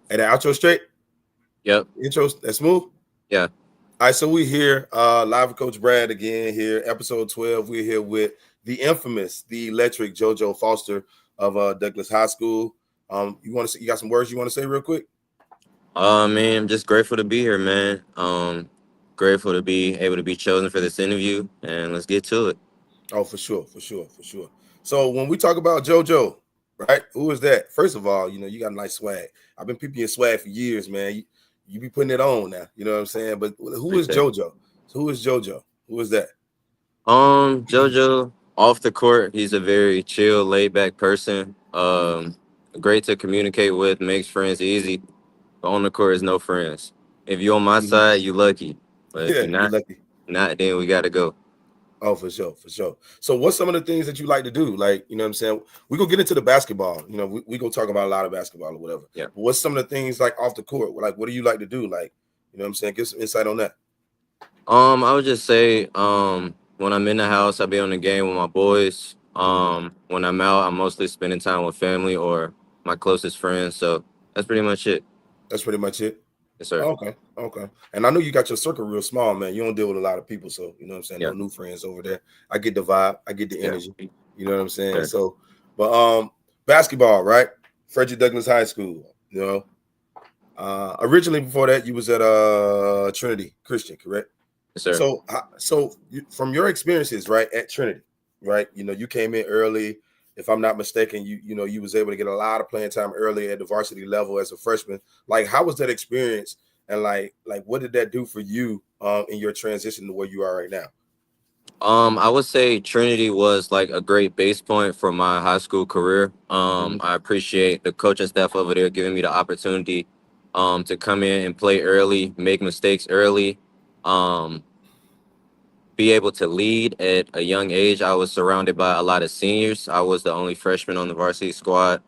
And the outro straight? Yep. Intro, that's smooth? Yeah. All right, so we here live with Coach Brad again here, episode 12. We're here with the infamous, the electric Jojo Foster of Douglas High School. You got some words you want to say real quick? Man, I'm just grateful to be here, man. Grateful to be able to be chosen for this interview, and let's get to it. Oh, for sure, for sure, for sure. So when we talk about JoJo, right? Who is that? First of all, you got a nice swag. I've been peeping your swag for years, man. You be putting it on now. You know what I'm saying? But who is Appreciate it. JoJo? So who is JoJo? Who is that? Jojo off the court, he's a very chill, laid back person. Great to communicate with, makes friends easy. But on the court is no friends. If you're on my Mhm. side, you lucky. But if Yeah, you're you not, lucky. then we gotta go. Oh, for sure, for sure. So what's some of the things that you like to do? Like, you know what I'm saying? We gonna get into the basketball. We gonna talk about a lot of basketball or whatever. Yeah. But what's some of the things like off the court? Like, what do you like to do? Like, you know what I'm saying? Give some insight on that. I would just say, when I'm in the house, I be on the game with my boys. Mhm. When I'm out, I'm mostly spending time with family or my closest friends. So that's pretty much it. That's pretty much it. Yes, sir. Okay, okay. And I know you got your circle real small, man. You don't deal with a lot of people, so you know what I'm saying. Yeah, No new friends over there. I get the vibe. I get the yeah, energy. You know what I'm saying. sure. So, but basketball, right? Frederick Douglass High School. You know, originally before that, you was at Trinity Christian, correct? Yes, sir. So from your experiences, right, at Trinity, right? You came in early. If I'm not mistaken, you was able to get a lot of playing time early at the varsity level as a freshman. Like, how was that experience? And like what did that do for you in your transition to where you are right now? I would say Trinity was like a great base point for my high school career. Mhm. I appreciate the coaching staff over there giving me the opportunity, to come in and play early, make mistakes early. Um, be able to lead at a young age. I was surrounded by a lot of seniors. I was the only freshman on the varsity squad.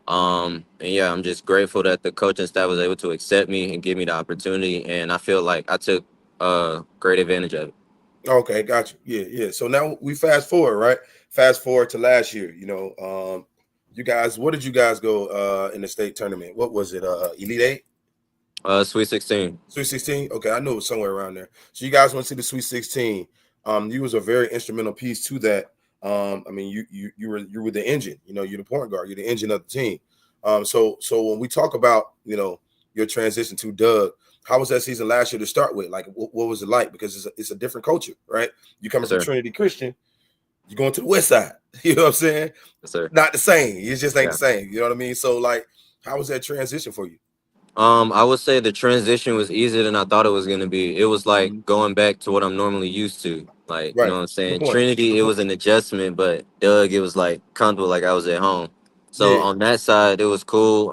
And yeah, I'm just grateful that the coaching staff was able to accept me and give me the opportunity. And I feel like I took great advantage of it. Okay, got you. Yeah, yeah. So now we fast forward, right? Fast forward to last year. You guys, what did you guys go in the state tournament? What was it? Elite Eight? Sweet 16. Sweet 16? Okay, I knew it was somewhere around there. So you guys went to the Sweet 16. You was a very instrumental piece to that. I mean, you were the engine, you're the point guard, you're the engine of the team. So when we talk about, your transition to Doug, how was that season last year to start with? Like, what was it like? Because it's a different culture, right? You coming Yes, from sir. Trinity Christian, you're going to the West Side. You know what I'm saying? Yes, sir. Not the same. It just ain't Yeah. the same. You know what I mean? So like, how was that transition for you? I would say the transition was easier than I thought it was gonna be. It was like Mhm. going back to what I'm normally used to. Like, you know Right. what I'm Good saying? point. Trinity, Good it point. was an adjustment, but Doug, it was like comfortable, like I was at home. So Yeah. on that side, it was cool.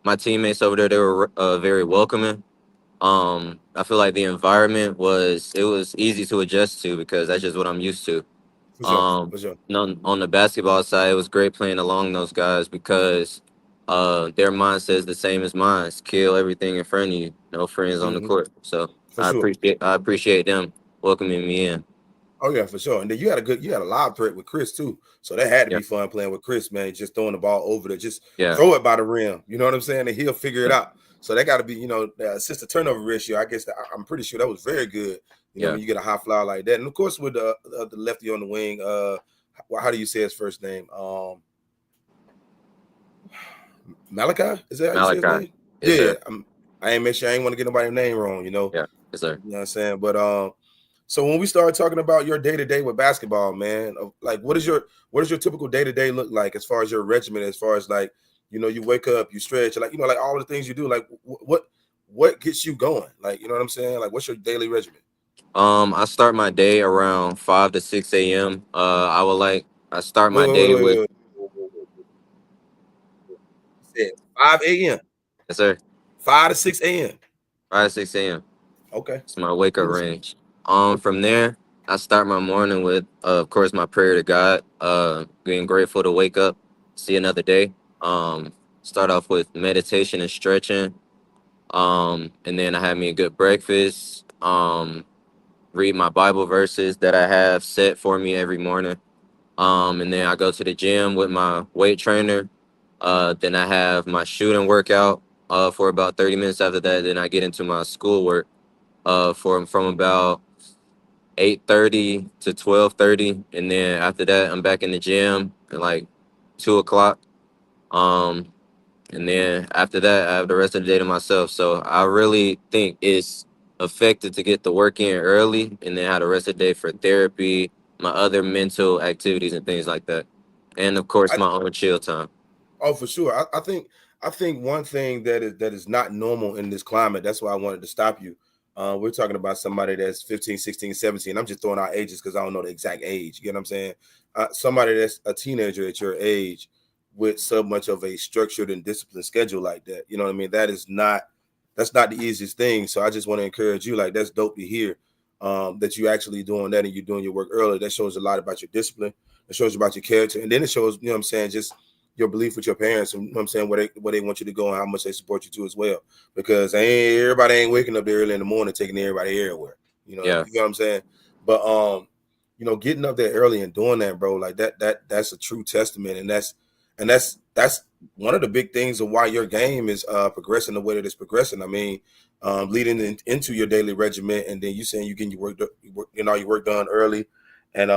My teammates over there, they were very welcoming. I feel like the environment was easy to adjust to because that's just what I'm used to. For sure. Um, For sure. on the basketball side, it was great playing along those guys because their mindset is the same as mine. It's kill everything in front of you. No friends on the Hmm. court. So For sure. I appreciate them welcoming me in. Oh yeah, for sure. And then you had a live threat with Chris too. So that had to Yeah, be fun playing with Chris, man. Just throwing the ball over there, just yeah, throw it by the rim. You know what I'm saying? And he'll figure it out. So that got to be, the assist to turnover ratio. I guess I'm pretty sure that was very good. yeah. When you get a high flyer like that, and of course with the lefty on the wing, how do you say his first name? Malachi? Is that how you say his Malachi. name? Yes, Yeah. sir. I ain't make sure I ain't want to get nobody's name wrong. You know. Yeah, yes, sir. You know what I'm saying? But so when we start talking about your day to day with basketball, man, like what does your typical day to day look like as far as your regimen, as far as like, you wake up, you stretch, like like all the things you do, like what gets you going? Like, you know what I'm saying? Like, what's your daily regimen? I start my day around 5 to 6 a.m. I start Wait, my wait, wait, day wait, with wait, wait. You said 5 a.m. yes, sir. 5 to 6 a.m. 5 to 6 a.m. Okay. It's my wake up Understood. range. From there, I start my morning with, of course, my prayer to God. Being grateful to wake up, see another day. Um, Start off with meditation and stretching. And then I have me a good breakfast. Read my Bible verses that I have set for me every morning. And then I go to the gym with my weight trainer. Then I have my shooting workout. for about 30 minutes. After that, then I get into my schoolwork for from about 8:30 to 12:30, and then after that I'm back in the gym at like 2 o'clock. Um, and then after that I have the rest of the day to myself. So I really think it's effective to get the work in early, and then have the rest of the day for therapy, my other mental activities and things like that, and of course I my own chill time. Oh, for sure. I think one thing that is not normal in this climate. That's why I wanted to stop you. We're talking about somebody that's 15, 16, 17. I'm just throwing out ages because I don't know the exact age. You get what I'm saying? Somebody that's a teenager at your age with so much of a structured and disciplined schedule like that. You know what I mean? That's not the easiest thing. So I just want to encourage you. Like that's dope to hear. That you actually doing that and you're doing your work early. That shows a lot about your discipline. It shows you about your character, and then it shows, what I'm saying, just your belief with your parents, and what I'm saying, where they want you to go and how much they support you too as well. Because everybody ain't waking up there early in the morning taking everybody everywhere. Yeah, You know what I'm saying? But getting up there early and doing that, bro, like that's a true testament, and that's one of the big things of why your game is progressing the way that it's progressing. I mean, leading into your daily regimen, and then you saying you getting your work done early, and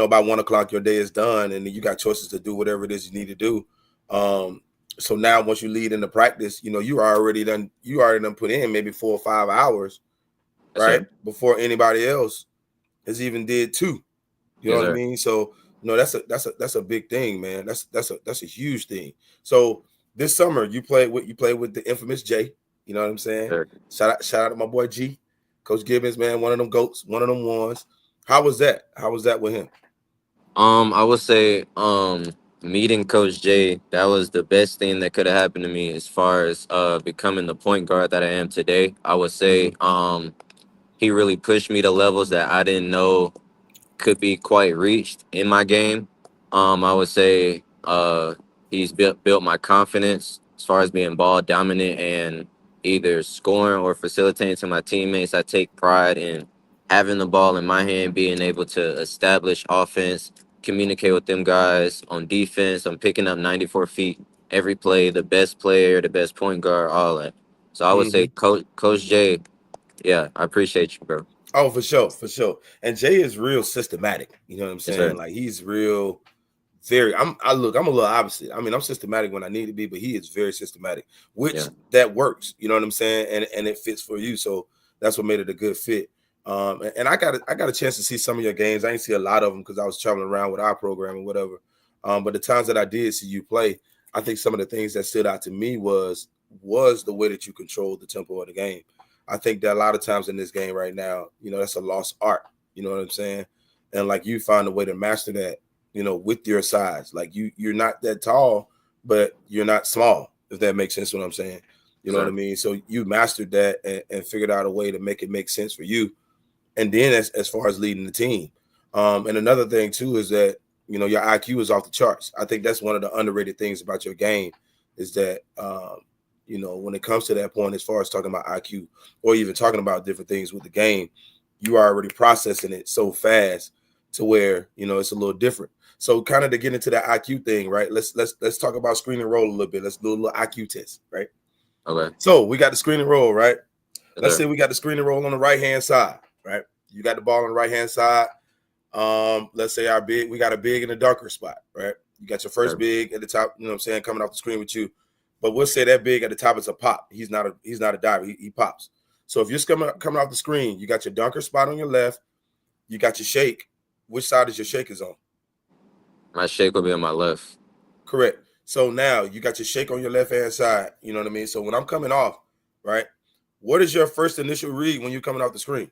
by 1 o'clock your day is done, and then you got choices to do whatever it is you need to do. Um, so now once you lead into practice, you already done put in maybe 4 or 5 hours, yes right? sir, Before anybody else has even did two. You know yes what I sir, mean? So that's a big thing, man. That's a huge thing. So this summer you played with the infamous Jay. You know what I'm saying? sir. Shout out to my boy G, Coach Gibbons, man. One of them goats, one of them ones. How was that? How was that with him? I would say, meeting Coach J, that was the best thing that could have happened to me as far as becoming the point guard that I am today. I would say, Hmm. he really pushed me to levels that I didn't know could be quite reached in my game. I would say, he's built my confidence as far as being ball dominant and either scoring or facilitating to my teammates. I take pride in having the ball in my hand, being able to establish offense, communicate with them guys on defense. I'm picking up 94 feet every play, the best player, the best point guard, all that. So I would say, Hmm. Coach J, yeah, I appreciate you, bro. Oh, for sure, for sure. And Jay is real systematic. You know what I'm Yes, sir. saying? Like he's real. I'm a little opposite. I mean, I'm systematic when I need to be, but he is very systematic, Yeah. which that works. You know what I'm saying? And it fits for you. So that's what made it a good fit. And I got a chance to see some of your games. I didn't see a lot of them because I was traveling around with our program and whatever. But the times that I did see you play, I think some of the things that stood out to me was the way that you controlled the tempo of the game. I think that a lot of times in this game right now, that's a lost art. You know what I'm saying? And like you find a way to master that, with your size. Like you're not that tall, but you're not small, if that makes sense what I'm saying. You Yes, know what I sir. mean? So you mastered that and figured out a way to make it make sense for you. And then as far as leading the team. And another thing too is that, your IQ is off the charts. I think that's one of the underrated things about your game is that when it comes to that point, as far as talking about IQ or even talking about different things with the game, you are already processing it so fast to where, it's a little different. So kind of to get into that IQ thing, right? Let's talk about screen and roll a little bit. Let's do a little IQ test, right? Okay. So we got the screen and roll, right? Yes, Let's sir. say we got the screen and roll on the right hand side, right? You got the ball on the right hand side. Let's say we got a big in the darker spot, right? You got your first Sir. big at the top, you know what I'm saying, coming off the screen with you. But we'll say that big at the top is a pop. He's not a diver. He pops. So if you're coming off the screen, you got your dunker spot on your left, you got your shake. Which side is your shake is on? My shake will be on my left. Correct. So now you got your shake on your left hand side. You know what I mean? So when I'm coming off, right? What is your first initial read when you're coming off the screen?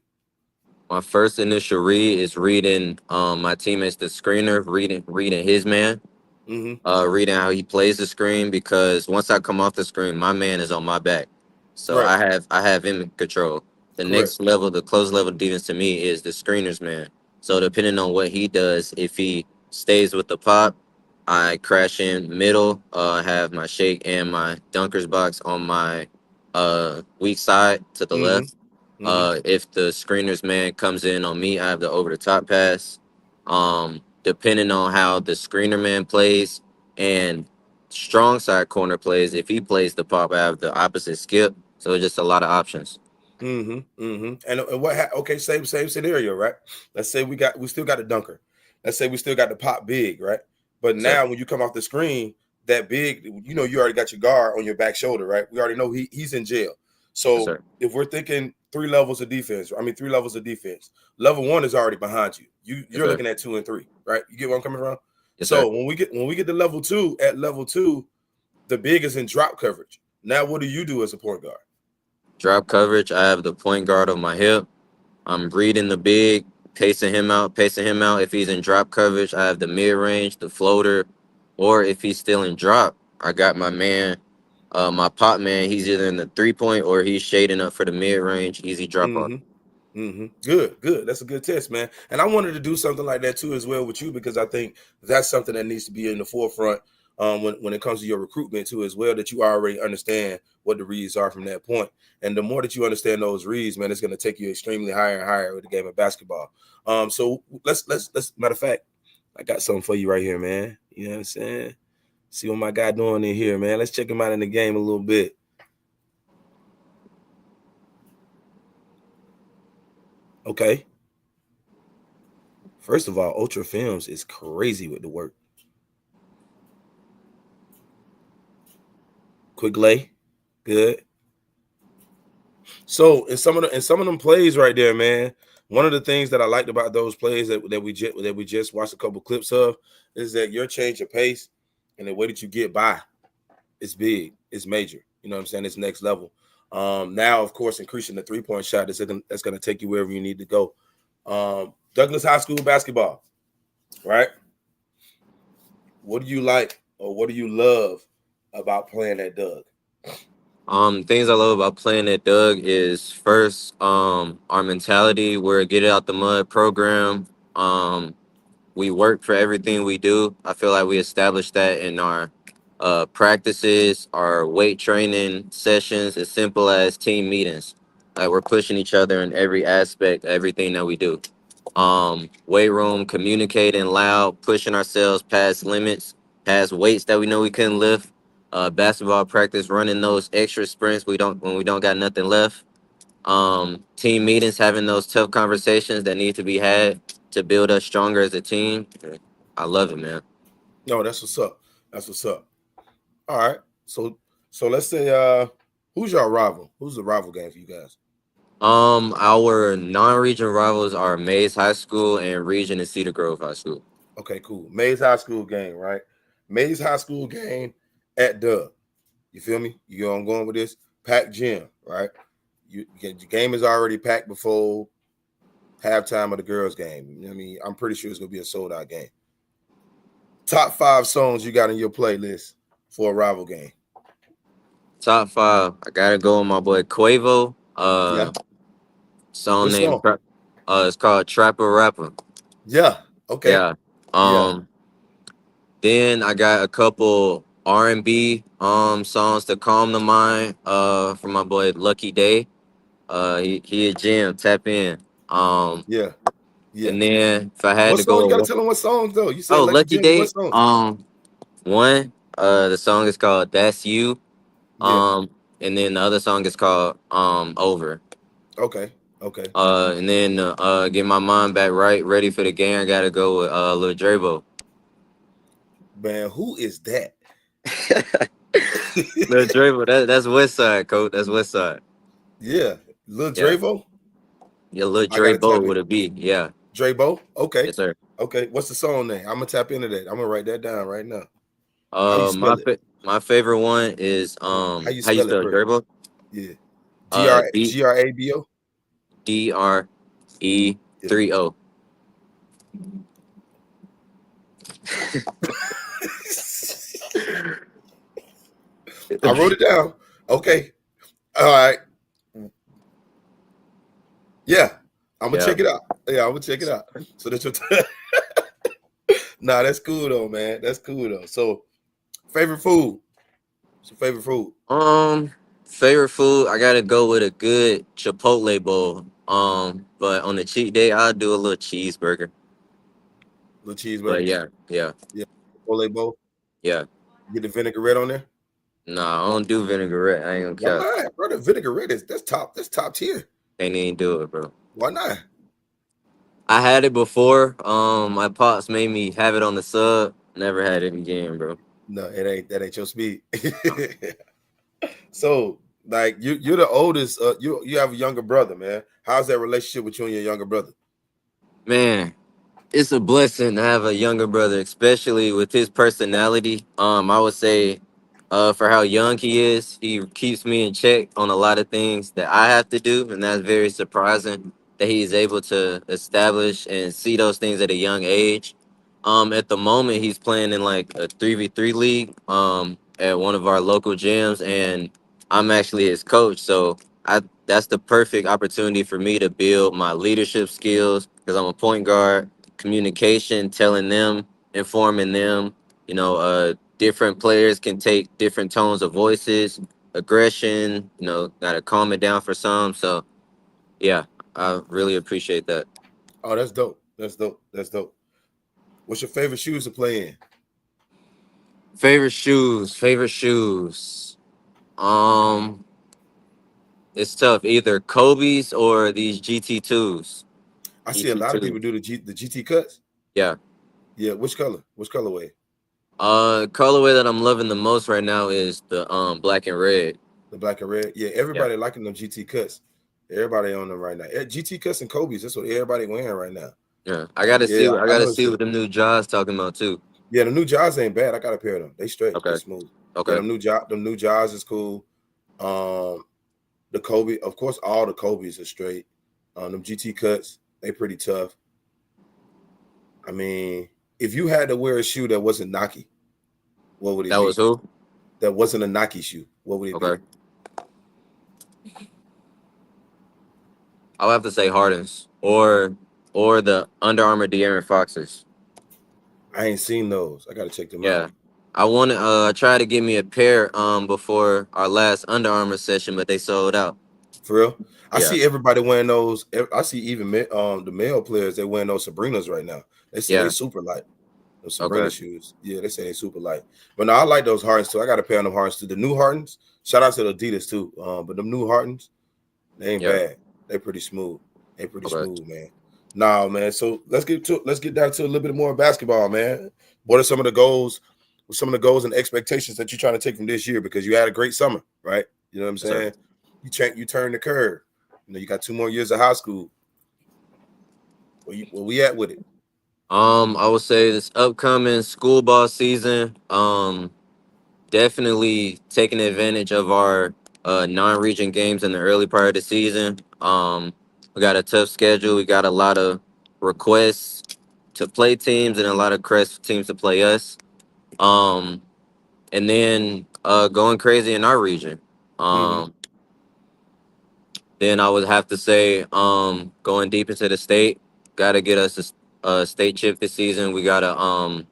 My first initial read is reading my teammates the screener, reading his man, Mm-hmm. reading how he plays the screen, because once I come off the screen, my man is on my back. So Right. I have him in control. The Correct. next level, the close level defense to me is the screener's man. So depending on what he does, if he stays with the pop, I crash in middle, have my shake and my dunkers box on my weak side to the Mm-hmm. left. Mm-hmm. If the screener's man comes in on me, I have the over the top pass. Depending on how the screener man plays and strong side corner plays. If he plays the pop, I have the opposite skip. So it's just a lot of options. And what? Okay, same scenario, right? Let's say we still got a dunker. Let's say we still got the pop big, right? But Yes, sir. now when you come off the screen, that big, you already got your guard on your back shoulder, right? We already know he's in jail. Yes, So sir. if we're thinking three levels of defense, I mean 3 levels of defense. Level one is already behind you. Yes, You're sir. looking at 2 and 3, right? You get where I'm coming from? Yes, sir. So when we get to level two, at level two, the big is in drop coverage. Now what do you do as a point guard? Drop coverage. I have the point guard on my hip. I'm reading the big, pacing him out, pacing him out. If he's in drop coverage, I have the mid range, the floater, or if he's still in drop, I got my man, my pop man. He's either in the 3 point or he's shading up for the mid range, easy drop off. Good, good. That's a good test, man. And I wanted to do something like that too, as well, with you, because I think that's something that needs to be in the forefront when it comes to your recruitment too, as well. That you already understand what the reads are from that point, and the more that you understand those reads, man, it's going to take you extremely higher and higher with the game of basketball. So let's. Matter of fact, I got something for you right here, man. You know what I'm saying? See what my guy doing in here, man. Let's check him out in the game a little bit. Okay. First of all, Ultra Films is crazy with the work. Quick lay, good. So in some of them plays right there, man. One of the things that I liked about those plays that we just watched a couple clips of is that your change of pace and the way that you get by is big, it's major. You know what I'm saying? It's next level. Now, of course, increasing the 3 point shot that's going to take you wherever you need to go. Douglas High School basketball, right? What do you like or what do you love about playing at Doug? Things I love about playing at Doug is first, our mentality. We're a get it out the mud program. We work for everything we do. I feel like we established that in our practices, our weight training sessions, as simple as team meetings. Like we're pushing each other in every aspect, everything that we do. Weight room, communicating loud, pushing ourselves past limits, past weights that we know we couldn't lift. Basketball practice, running those extra sprints when we don't got nothing left. Team meetings, having those tough conversations that need to be had to build us stronger as a team. I love it, man. No, that's what's up. That's what's up. All right. So let's say who's your rival? Who's the rival game for you guys? Our non-region rivals are Mays High School and Region and Cedar Grove High School. Okay, cool. Mays High School game, right? Mays High School game at Dub. You feel me? You know where I'm going with this? Packed gym, right? Your game is already packed before halftime of the girls' game. You know what I mean? I'm pretty sure it's gonna be a sold out game. Top 5 songs you got in your playlist for a rival game. Top five, I gotta go with my boy Quavo. Yeah. Song What name, song? it's called Trapper Rapper. Yeah. Okay. Yeah. Yeah. Um, Then I got a couple R&B songs to calm the mind from my boy Lucky Day. He a gym, tap in. Um Yeah. Yeah. and then if I had What to song? You go gotta with tell them what songs though. You said oh Lucky Lucky Jim, but what Day, songs? one, the song is called That's You. Yeah. And then the other song is called Over. Okay. Okay. And then get my mind back right, ready for the game. I gotta go with Lil Drabo. Man, who is that? Lil Drabo, that's West Side, coach. That's West Side. Yeah. Lil Yeah. Dravo. Yeah, Lil I gotta Drabo tap in. would it be? Yeah. Drabo. Okay. Yes, sir. Okay. What's the song name? I'm gonna tap into that. I'm gonna write that down right now. How you spell it? My favorite one is How you how you spell it spell first? Drabo? Yeah. G Uh R D G R A B O. DRE Yeah. 30. I wrote it down. Okay. All right. Yeah. I'm gonna Yeah. check it out. Yeah, I'm gonna check it out. So that's your nah, that's cool though, man. That's cool though. So favorite food. What's your favorite food? Um Favorite food, I gotta go with a good Chipotle bowl. But on the cheat day I'll do a little cheeseburger. Little But cheeseburger. yeah, yeah, Yeah. Chipotle bowl. yeah. Get the vinaigrette on there. No, I don't do vinaigrette. I ain't Why gonna cap. not, bro? The vinaigrette is that's top. That's top tier. Can't even do it, bro. Why not? I had it before. My pops made me have it on the sub. Never had it again, bro. No, it ain't. That ain't your speed. So, like, you're the oldest. You have a younger brother, man. How's that relationship with you and your younger brother? Man, it's a blessing to have a younger brother, especially with his personality. I would say, for how young he is, he keeps me in check on a lot of things that I have to do, and that's very surprising that he's able to establish and see those things at a young age. At the moment, he's playing in like a 3v3 league, at one of our local gyms, and I'm actually his coach. So I that's the perfect opportunity for me to build my leadership skills because I'm a point guard. Communication, telling them, informing them. Different players can take different tones of voices, aggression. Gotta calm it down for some. So yeah, I really appreciate that. Oh, that's dope. That's dope. That's dope. What's your favorite shoes to play in? Favorite shoes. Favorite shoes. Um, it's tough. Either Kobe's or these GT2s. I see a lot of people GT2. do the GT cuts. Yeah. Yeah, which color? Which colorway? Colorway that I'm loving the most right now is the black and red. The black and red. Yeah, Yeah. everybody liking them GT cuts. Everybody on them right now. GT cuts and Kobe's. That's what everybody wearing right now. Yeah. I gotta see. Yeah, I I gotta noticed see it. what them new jaws talking about too. Yeah, the new Jaws ain't bad. I got a pair of them. They straight. They Okay. smooth. Yeah, Okay. them new Jaws is cool. Um, the Kobe, of course, all the Kobe's are straight. Them GT cuts, they pretty tough. I mean, if you had to wear a shoe that wasn't Nike, what would it That was be? who? That wasn't a Nike shoe. What would it be? Okay. I'll have to say Hardens or the Under Armour De'Aaron Foxes. I ain't seen those. I gotta check them out. Yeah. I wanted try to get me a pair before our last Under Armour session, but they sold out. For real, I Yeah. see everybody wearing those. I see even the male players they wearing those Sabrinas right now. They say they Yeah. super light. Those Sabrina Okay. shoes. Yeah, they say they super light. But no, I like those Hardens too. I got a pair of them Hardens too. The new Hardens. Shout out to the Adidas too. But them new Hardens, they ain't Yeah. bad. They pretty smooth. They pretty Okay. smooth, man. Nah, man. So let's get down to a little bit more basketball, man. What are some of the goals? Some of the goals and expectations that you're trying to take from this year? Because you had a great summer, right? You know what I'm Yes, sir. saying? You turn the curve. You got 2 more years of high school. Where we at with it? I would say this upcoming school ball season. Definitely taking advantage of our non-region games in the early part of the season. We got a tough schedule. We got a lot of requests to play teams and a lot of requests for teams to play us. Um, and then going crazy in our region. Mm-hmm. Um, then I would have to say going deep into the state. Got to get us a state chip this season. We got a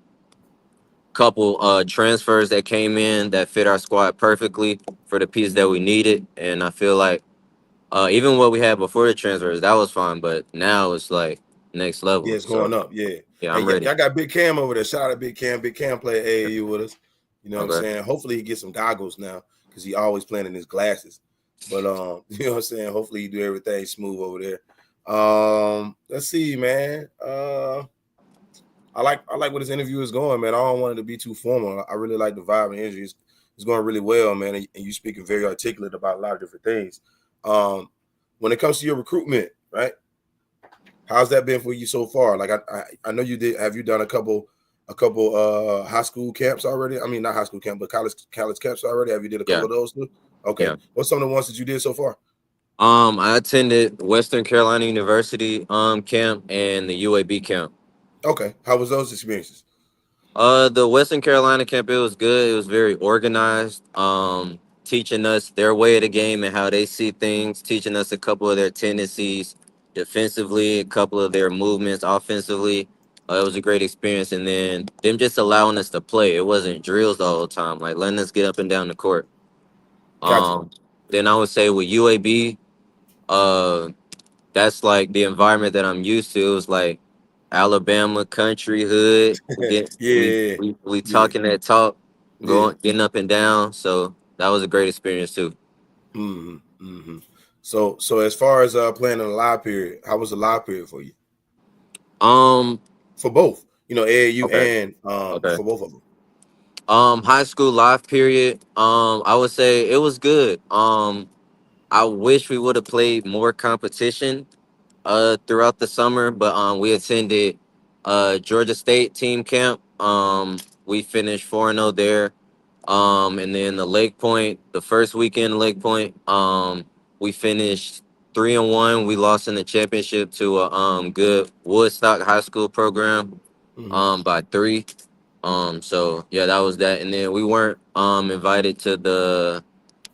couple transfers that came in that fit our squad perfectly for the piece that we needed. And I feel like even what we had before the transfers, that was fine. But now it's like next Yeah, level. it's going So up. Yeah. yeah, Hey, I'm ready. y'all got Big Cam over there. Shout out to Big Cam. Big Cam play AAU with us. You know what I'm Okay. saying? Hopefully he gets some goggles now because he always playing in his glasses. But you know what I'm saying? Hopefully he do everything smooth over there. Let's see, man. I like what this interview is going, man. I don't want it to be too formal. I really like the vibe and energy. It's going really well, man. And you speaking very articulate about a lot of different things. Um, when it comes to your recruitment, right? How's that been for you so far? Like I know you did. Have you done a couple high school camps already? I mean, not high school camp, but college camps already. Have you did a couple Yeah. of those too? Okay. Yeah. What's some of the ones that you did so far? I attended Western Carolina University camp and the UAB camp. Okay. How was those experiences? The Western Carolina camp, it was good. It was very organized. Teaching us their way of the game and how they see things, teaching us a couple of their tendencies defensively, a couple of their movements offensively. It was a great experience. And then them just allowing us to play. It wasn't drills the whole time, like letting us get up and down the court. Gotcha. Um, then I would say with UAB, uh, that's like the environment that I'm used to. It was like Alabama country hood. We get we Yeah. we Yeah. talking that talk. Yeah. going getting up and down. So that was a great experience too. Hmm. Hmm. So as far as playing in the live period, how was the live period for you? Um, For both, AAU okay, and okay. for both of them. High school life period. I would say it was good. I wish we would have played more competition throughout the summer, but we attended Georgia State team camp. We finished 4-0 there. And then the Lake Point, the first weekend Lake Point, we finished 3-1. We lost in the championship to a good Woodstock High School program Hmm. by 3. So yeah, that was that. And then we weren't invited to the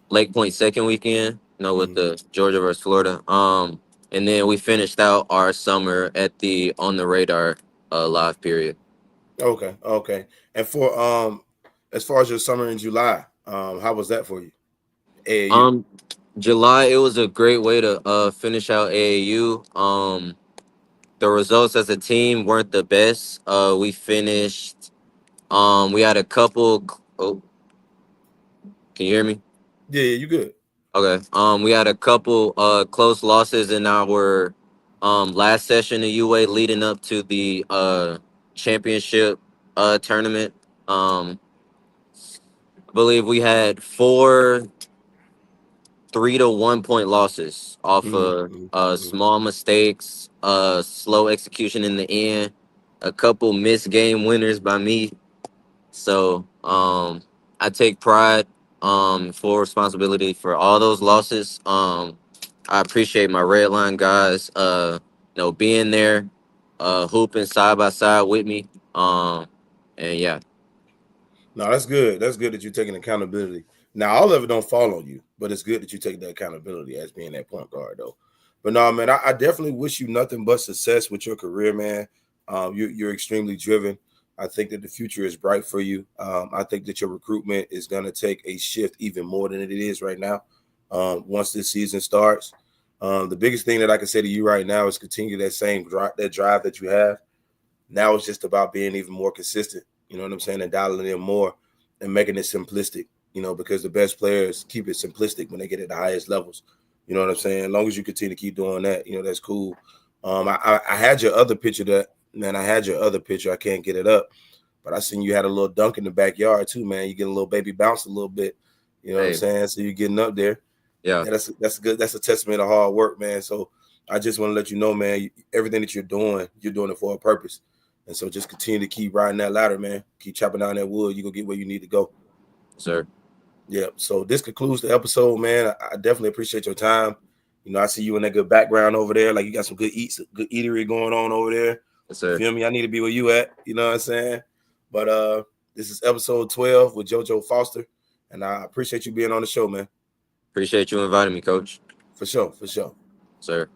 Lake Point second weekend, with Hmm. the Georgia versus Florida. And then we finished out our summer at the On the Radar live period. Okay, okay. And for as far as your summer in July, how was that for you? AAU. Um, July, it was a great way to finish out AAU. The results as a team weren't the best. We finished. We had a couple. Oh, can you hear me? Yeah, yeah, you good. Okay. We had a couple close losses in our last session of UA leading up to the championship tournament. I believe we had 4 3-1 point losses off Hmm. of Hmm. small mistakes, slow execution in the end, a couple missed game winners by me. So I take pride, full responsibility for all those losses. I appreciate my red line guys, being there, hooping side by side with me. And yeah, No, that's good. That's good that you're taking accountability. Now, all of it don't fall on you, but it's good that you take that accountability as being that point guard, though. But no, man, I definitely wish you nothing but success with your career, man. You're extremely driven. I think that the future is bright for you. I think that your recruitment is going to take a shift even more than it is right now. Once this season starts, the biggest thing that I can say to you right now is continue that same drive that you have. Now it's just about being even more consistent. You know what I'm saying? And dialing in more and making it simplistic. Because the best players keep it simplistic when they get at the highest levels. You know what I'm saying? As long as you continue to keep doing that, that's cool. I had your other picture I had your other picture. I can't get it up, but I seen you had a little dunk in the backyard too, man. You get a little baby bounce a little bit. You know what I'm hey, saying? So you're getting up there. yeah, Yeah, that's good. That's a testament of hard work, man. So I just want to let you know, man, everything that you're doing it for a purpose. And so just continue to keep riding that ladder, man. Keep chopping down that wood. You gonna get where you need to go. sir, Yeah. So this concludes the episode, man. I definitely appreciate your time. I see you in that good background over there. Like you got some good eatery going on over there. yes, You sir. feel me? I need to be where you at. You know what I'm saying? But this is episode 12 with Jojo Foster. And I appreciate you being on the show, man. Appreciate you inviting me, Coach. For sure, for sure. Sir.